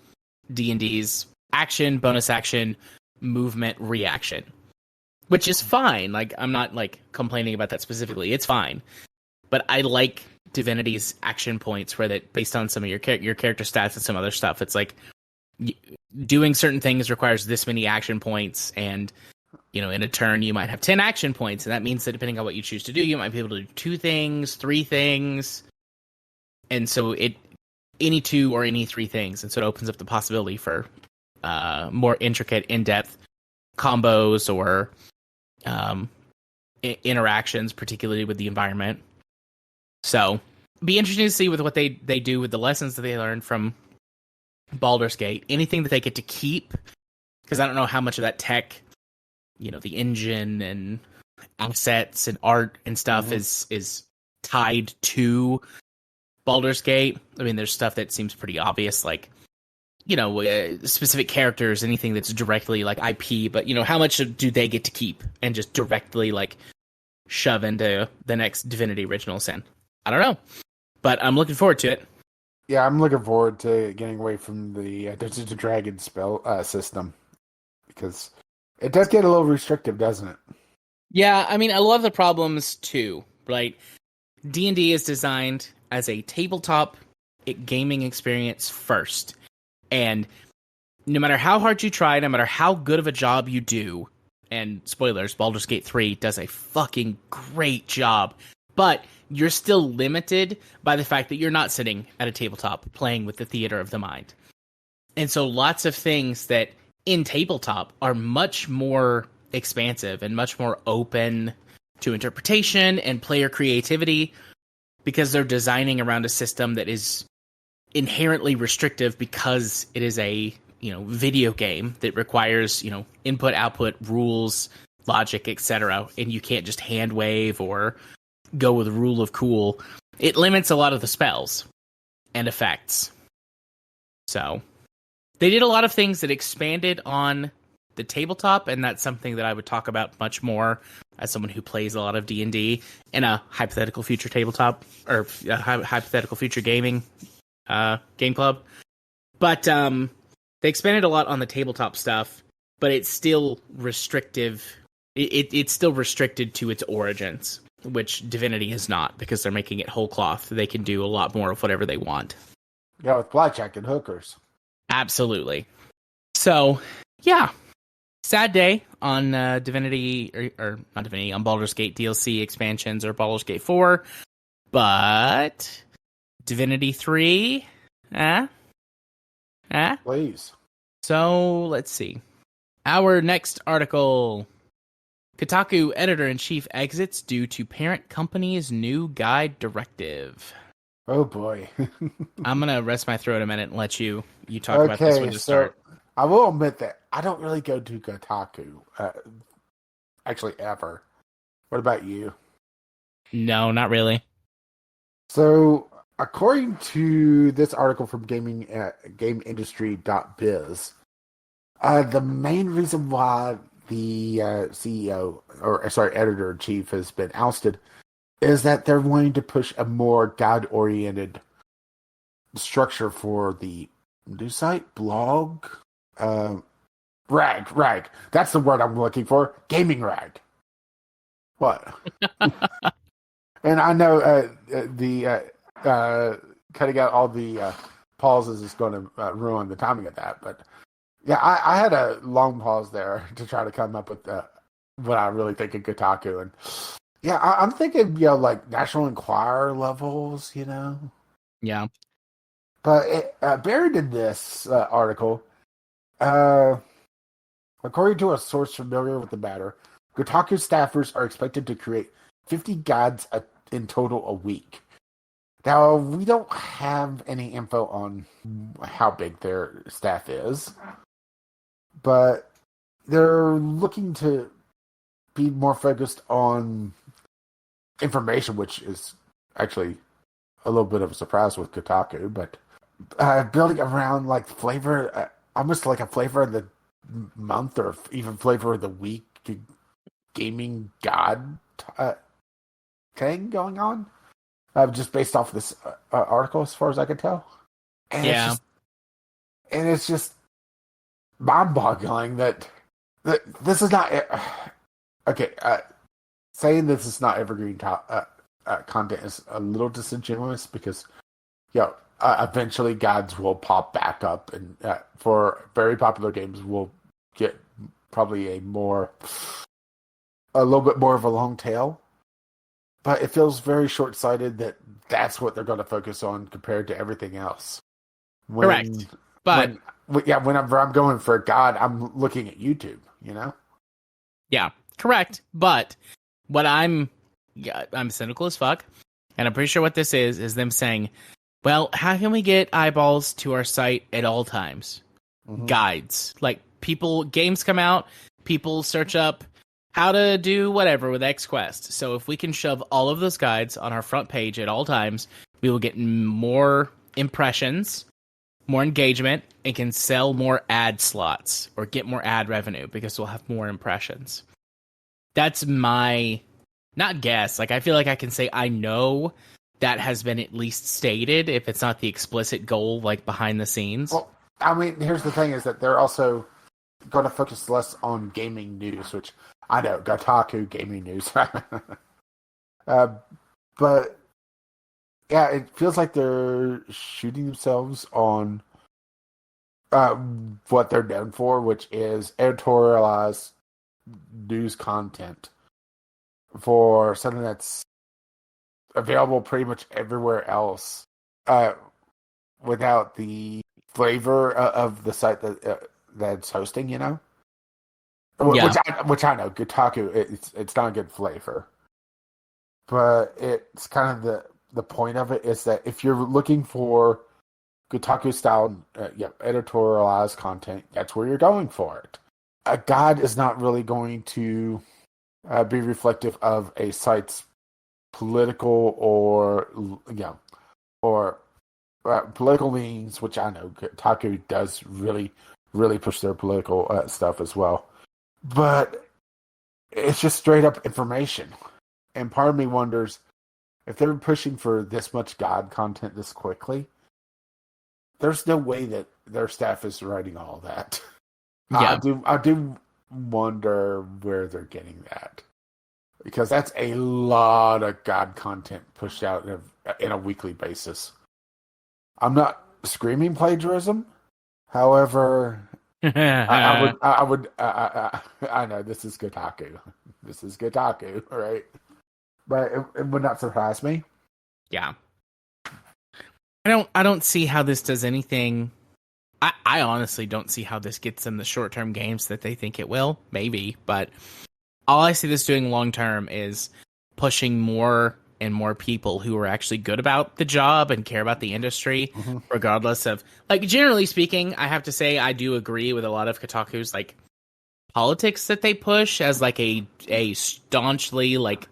D&D's action, bonus action, movement, reaction, which is fine. I'm not complaining about that specifically. It's fine, but I like Divinity's action points, where that based on some of your character stats and some other stuff, it's doing certain things requires this many action points, and in a turn you might have 10 action points, and that means that depending on what you choose to do, you might be able to do 2 things, 3 things, and so any 2 or any 3 things, and so it opens up the possibility for more intricate, in-depth combos or interactions, particularly with the environment. So be interesting to see with what they do with the lessons that they learned from Baldur's Gate, anything that they get to keep, because I don't know how much of that tech, the engine and assets and art and stuff is tied to Baldur's Gate. I mean, there's stuff that seems pretty obvious, specific characters, anything that's directly like IP, but how much do they get to keep and just directly like shove into the next Divinity Original Sin? I don't know, but I'm looking forward to it. Yeah, I'm looking forward to getting away from the Dungeons and Dragons spell system, because it does get a little restrictive, doesn't it? Yeah, I mean, I love the problems too, right? D&D is designed as a tabletop gaming experience first. And no matter how hard you try, no matter how good of a job you do, and spoilers, Baldur's Gate 3 does a fucking great job, but you're still limited by the fact that you're not sitting at a tabletop playing with the theater of the mind. And so lots of things that in tabletop are much more expansive and much more open to interpretation and player creativity because they're designing around a system that is inherently restrictive because it is a video game that requires input, output, rules, logic, etc. And you can't just hand wave or go with rule of cool. It limits a lot of the spells and effects. So they did a lot of things that expanded on the tabletop, and that's something that I would talk about much more as someone who plays a lot of D&D in a hypothetical future tabletop or hypothetical future gaming game club. But they expanded a lot on the tabletop stuff, but it's still restrictive. It's still restricted to its origins, which Divinity is not, because they're making it whole cloth. They can do a lot more of whatever they want. Yeah, with blackjack and hookers. Absolutely. So, yeah. Sad day on Divinity, or not Divinity, on Baldur's Gate DLC expansions or Baldur's Gate 4. But Divinity 3? Please. So, let's see. Our next article. Kotaku editor-in-chief exits due to parent company's new guide directive. Oh boy. I'm going to rest my throat a minute and let you talk about this one to start. I will admit that I don't really go to Kotaku, actually ever. What about you? No, not really. So, according to this article from GameIndustry.biz, the main reason why the CEO, editor-in-chief has been ousted is that they're wanting to push a more guide-oriented structure for the new site, blog, rag. That's the word I'm looking for. Gaming rag. What? And I know the cutting out all the pauses is going to ruin the timing of that, but yeah, I had a long pause there to try to come up with what I really think of Kotaku, and yeah, I'm thinking like National Enquirer levels, Yeah. But buried in this article, according to a source familiar with the matter, Kotaku staffers are expected to create 50 guides in total a week. Now, we don't have any info on how big their staff is, but they're looking to be more focused on information, which is actually a little bit of a surprise with Kotaku, but building around like flavor, almost like a flavor of the month or even flavor of the week gaming god thing going on, just based off this article, as far as I can tell. And yeah, it's just mind-boggling that this is not okay. Saying this is not evergreen content is a little disingenuous because, eventually guides will pop back up, and for very popular games, we'll get probably a little bit more of a long tail. But it feels very short-sighted that that's what they're going to focus on compared to everything else. Correct. But whenever I'm going for a guide, I'm looking at YouTube. Yeah, correct. But what I'm cynical as fuck, and I'm pretty sure what this is them saying, well, how can we get eyeballs to our site at all times? Mm-hmm. Guides. Like, games come out, people search up how to do whatever with XQuest. So if we can shove all of those guides on our front page at all times, we will get more impressions, more engagement, and can sell more ad slots or get more ad revenue because we'll have more impressions. That's my, not guess. Like, I feel like I can say I know that has been at least stated, if it's not the explicit goal, like behind the scenes. Well, I mean, here's the thing: is that they're also going to focus less on gaming news, which I know Kotaku gaming news, but yeah, it feels like they're shooting themselves on what they're known for, which is editorialized news content for something that's available pretty much everywhere else, without the flavor of the site that's hosting. You know, Yeah. which I know Kotaku, it's not a good flavor, but it's kind of the point of it is that if you're looking for Kotaku style, editorialized content, that's where you're going for it. A guide is not really going to be reflective of a site's political or political leanings, which I know Kotaku does really push their political stuff as well. But it's just straight up information, and part of me wonders if they're pushing for this much God content this quickly. There's no way that their staff is writing all that. Yeah. I do wonder where they're getting that, because that's a lot of God content pushed out in a weekly basis. I'm not screaming plagiarism, however, I would. I know this is Kotaku. This is Kotaku, right? But it would not surprise me. Yeah. I don't see how this does anything. I honestly don't see how this gets them the short-term games that they think it will. Maybe, but all I see this doing long-term is pushing more and more people who are actually good about the job and care about the industry, regardless of, like, generally speaking, I have to say I do agree with a lot of Kotaku's, like, politics that they push as, like, a staunchly, like,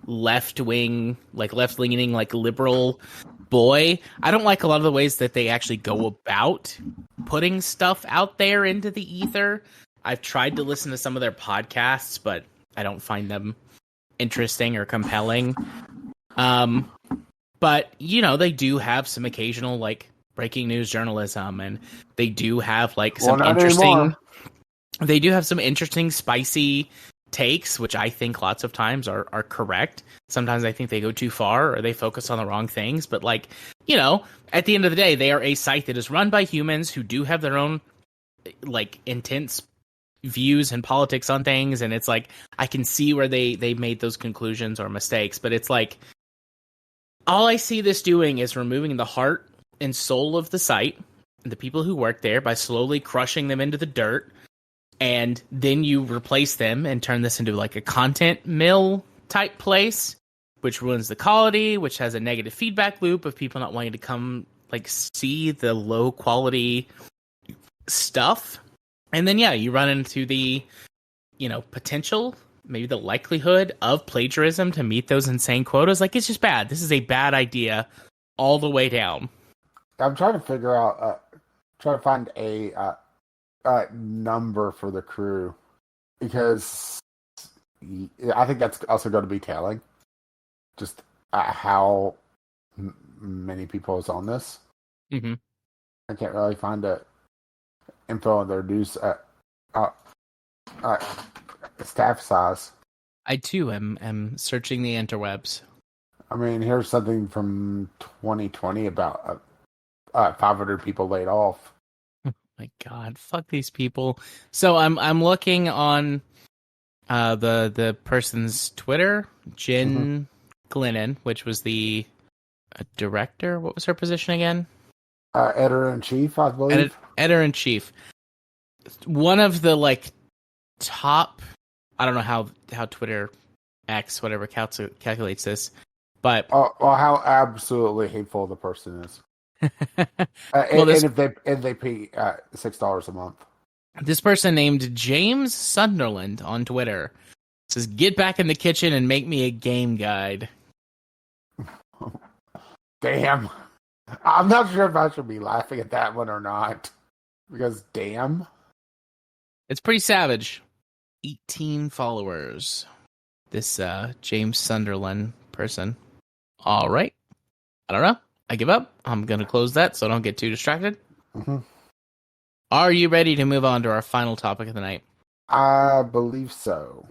left-leaning, like, liberal boy. I don't like a lot of the ways that they actually go about putting stuff out there into the ether. I've tried to listen to some of their podcasts, but I don't find them interesting or compelling. But, you know, they do have some occasional, like, breaking news journalism, and they do have, like, some interesting... They do have some interesting, spicy takes, which I think lots of times are correct. Sometimes I think they go too far or they focus on the wrong things. But, like, you know, at the end of the day, they are a site that is run by humans who do have their own, like, intense views and politics on things. And it's like, I can see where they made those conclusions or mistakes. But it's like, all I see this doing is removing the heart and soul of the site, the people who work there, by slowly crushing them into the dirt. And then you replace them and turn this into, like, a content mill type place, which ruins the quality, which has a negative feedback loop of people not wanting to come, like, see the low quality stuff. And then, yeah, you run into the, you know, potential, maybe the likelihood of plagiarism to meet those insane quotas. Like, it's just bad. This is a bad idea all the way down. I'm trying to figure out, trying to find a number for the crew, because I think that's also going to be telling just how many people is on this. Mm-hmm. I can't really find the info on their news staff size. I too am searching the interwebs. I mean, here's something from 2020 about 500 people laid off. My God, fuck these people. So I'm looking on the person's Twitter, Jen Glennon, which was the director. What was her position again? Editor-in-chief, I believe. Editor-in-chief. One of the, like, top... I don't know how Twitter X, whatever, calculates this, but... how absolutely hateful the person is. Well, and they pay $6 a month. This person named James Sunderland on Twitter says, "Get back in the kitchen and make me a game guide." Damn. I'm not sure if I should be laughing at that one or not. Because damn. It's pretty savage. 18 followers. This James Sunderland person. All right. I don't know. I give up. I'm going to close that so I don't get too distracted. Mm-hmm. Are you ready to move on to our final topic of the night? I believe so.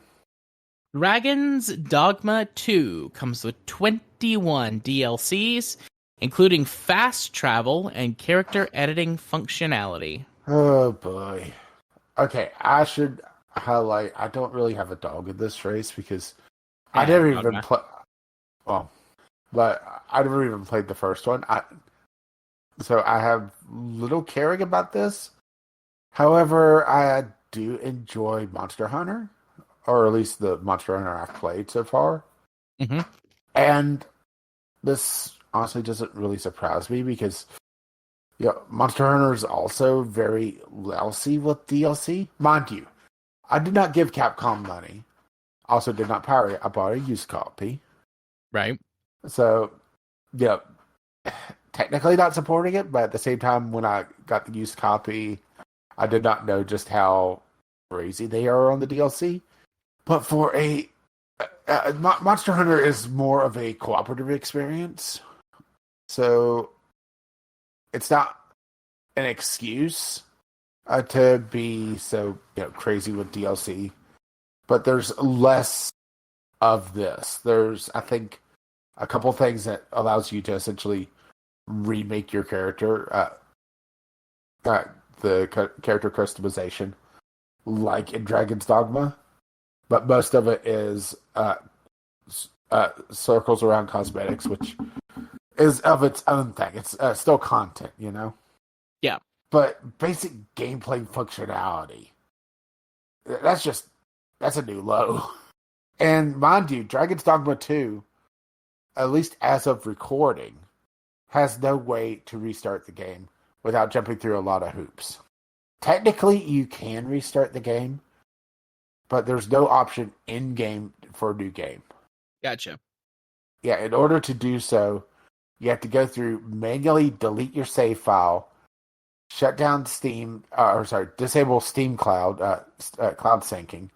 Dragon's Dogma 2 comes with 21 DLCs, including fast travel and character editing functionality. Oh boy. Okay, I should highlight. I don't really have a dog in this race because I never even play. Well, but I never even played the first one. So I have little caring about this. However, I do enjoy Monster Hunter, or at least the Monster Hunter I've played so far. Mm-hmm. And this honestly doesn't really surprise me because Monster Hunter is also very lousy with DLC. Mind you, I did not give Capcom money. Also did not pirate it. I bought a used copy. Right. So, technically not supporting it, but at the same time, when I got the used copy, I did not know just how crazy they are on the DLC. But for Monster Hunter is more of a cooperative experience. So, it's not an excuse to be so crazy with DLC. But there's less of this. There's, I think, a couple things that allows you to essentially remake your character, character customization, like in Dragon's Dogma. But most of it is circles around cosmetics, which is of its own thing. It's still content, Yeah. But basic gameplay functionality, that's a new low. And mind you, Dragon's Dogma 2, at least as of recording, has no way to restart the game without jumping through a lot of hoops. Technically, you can restart the game, but there's no option in-game for a new game. Gotcha. Yeah, in order to do so, you have to go through, manually delete your save file, shut down Steam, disable Steam Cloud, cloud syncing,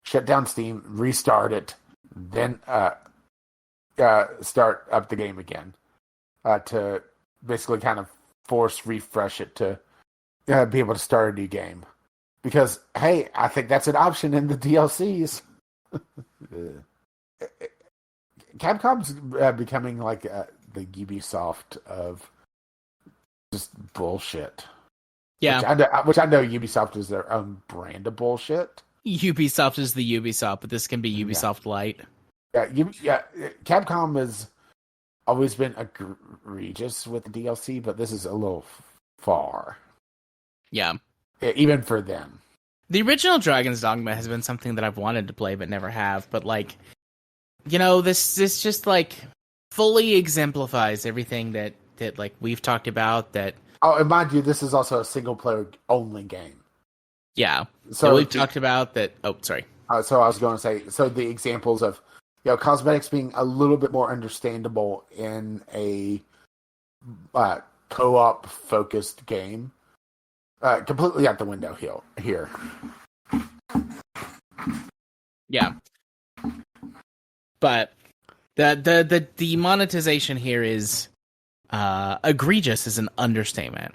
shut down Steam, restart it, then start up the game again to basically kind of force refresh it to be able to start a new game. Because, hey, I think that's an option in the DLCs. Capcom's becoming like the Ubisoft of just bullshit. Yeah. Which I know Ubisoft is their own brand of bullshit. Ubisoft is the Ubisoft, but this can be Ubisoft Lite. Yeah, Capcom has always been egregious with the DLC, but this is a little far. Yeah. Even for them. The original Dragon's Dogma has been something that I've wanted to play but never have, but this just fully exemplifies everything that we've talked about. That and mind you, this is also a single player only game. Yeah. So we've talked about that. Oh, sorry. So I was going to say, the examples of cosmetics being a little bit more understandable in a co-op focused game, completely out the window here. Yeah. But the monetization here is egregious is an understatement.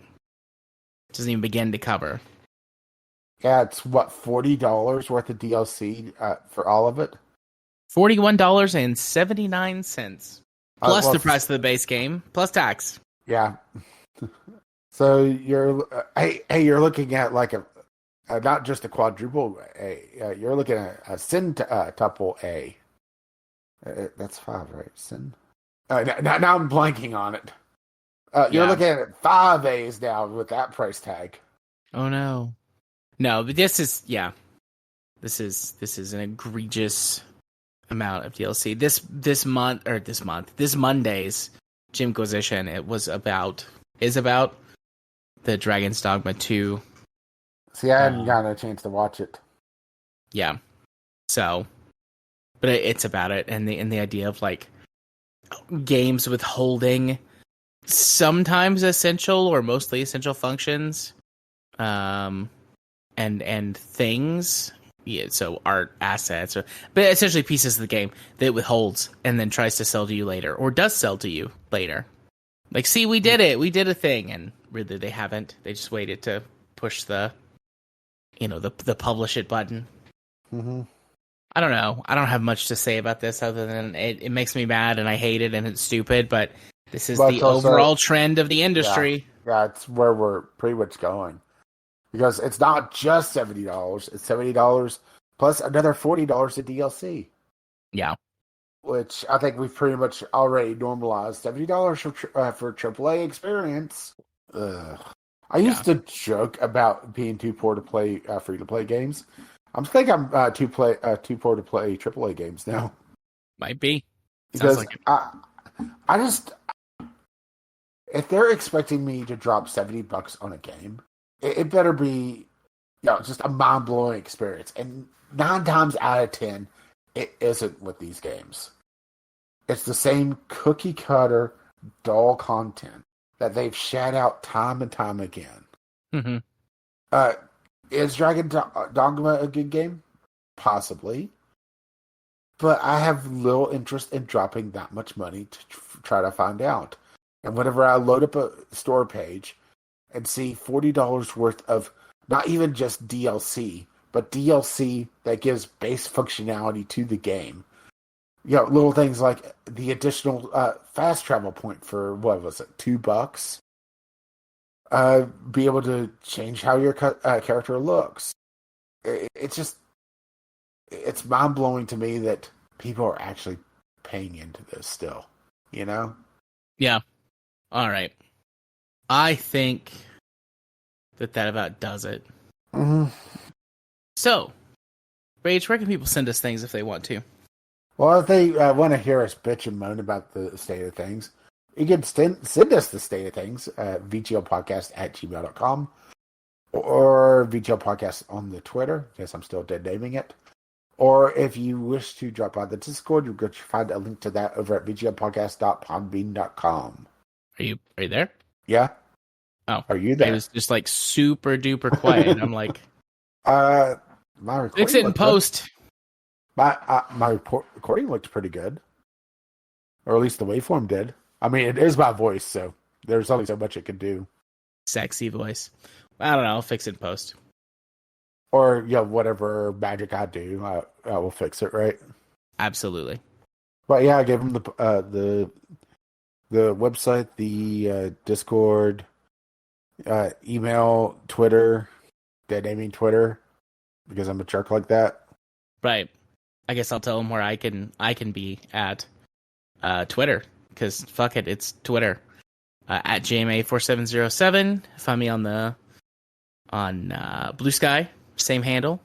It doesn't even begin to cover. Yeah, it's $40 worth of DLC for all of it. $41.79 plus the price of the base game plus tax. Yeah. So you're you're looking at like a not just a quadruple A. You're looking at a centuple A. That's 5, right? Sin. Now I'm blanking on it. You're looking at 5 A's now with that price tag. Oh no. No, but this is an egregious amount of DLC. This Monday's Jimquisition is about the Dragon's Dogma 2. See, I hadn't gotten a chance to watch it. Yeah. So, but it's about it, and the idea of games withholding sometimes essential or mostly essential functions, and things. Yeah, so art assets, but essentially pieces of the game that it withholds and then tries to sell to you later, or does sell to you later. Like, see, we did it. We did a thing, and really they haven't. They just waited to push the publish it button. Mm-hmm. I don't know. I don't have much to say about this other than it makes me mad and I hate it and it's stupid, but this is the overall trend of the industry. Yeah, it's where we're pretty much going. Because it's not just $70. It's $70 plus another $40 of DLC. Yeah. Which I think we've pretty much already normalized. $70 for AAA experience. Ugh. I used to joke about being too poor to play free-to-play games. I'm too poor to play AAA games now. Might be. Because I just... If they're expecting me to drop $70 on a game, it better be, just a mind-blowing experience. And 9 times out of 10, it isn't with these games. It's the same cookie-cutter, dull content that they've shat out time and time again. Mm-hmm. Is Dragon Dogma a good game? Possibly. But I have little interest in dropping that much money to try to find out. And whenever I load up a store page and see $40 worth of not even just DLC, but DLC that gives base functionality to the game. Little things like the additional fast travel point for, what was it, $2? Be able to change how your character looks. It's mind-blowing to me that people are actually paying into this still, Yeah. All right. I think that about does it. Mm-hmm. So, Rage, where can people send us things if they want to? Well, if they want to hear us bitch and moan about the state of things, you can send us the state of things at VGLpodcast@gmail.com or VGL Podcast on the Twitter. Yes, I'm still dead naming it. Or if you wish to drop by the Discord, you'll get to find a link to that over at VGLpodcast.podbean.com. Are you there? Yeah. Oh, are you there? It was just like super duper quiet. I'm like, my recording fix it in post. My recording looked pretty good, or at least the waveform did. I mean, it is my voice, so there's only so much it can do. Sexy voice. I don't know. I'll fix it in post. Or whatever magic I do, I will fix it, right? Absolutely. But yeah, I gave him the website, the Discord, email, Twitter, dead naming Twitter, because I'm a jerk like that. Right. I guess I'll tell him where I can be at Twitter, because fuck it, it's Twitter. At JMA4707. Find me on Blue Sky, same handle.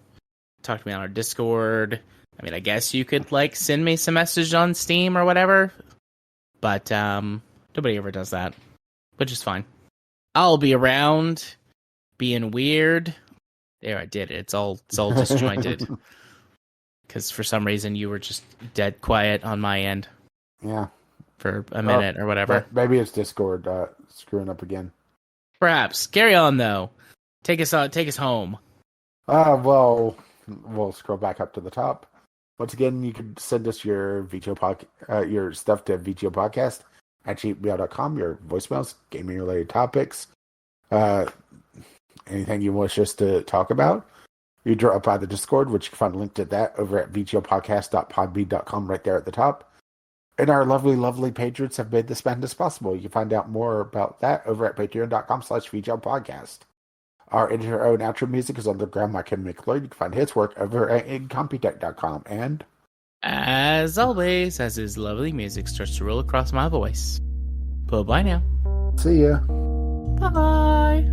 Talk to me on our Discord. I mean, I guess you could send me some message on Steam or whatever, but nobody ever does that, which is fine. I'll be around, being weird. There, I did it. It's all disjointed. Because for some reason you were just dead quiet on my end. Yeah. For a minute or whatever. Maybe it's Discord screwing up again. Perhaps. Carry on though. Take us home. Well, we'll scroll back up to the top. Once again, you can send us your your stuff to VGLpodcast@gmail.com, your voicemails, gaming related topics, anything you wish us to talk about. You drop by the Discord, which you can find a link to that over at VGLpodcast.podbean.com right there at the top. And our lovely, lovely patrons have made this madness possible. You can find out more about that over at patreon.com/VGLpodcast. Our intro and outro music is on the ground by Ken McLeod. You can find his work over at incompetech.com. And as always, as his lovely music starts to roll across my voice. Bye-bye now. See ya. Bye.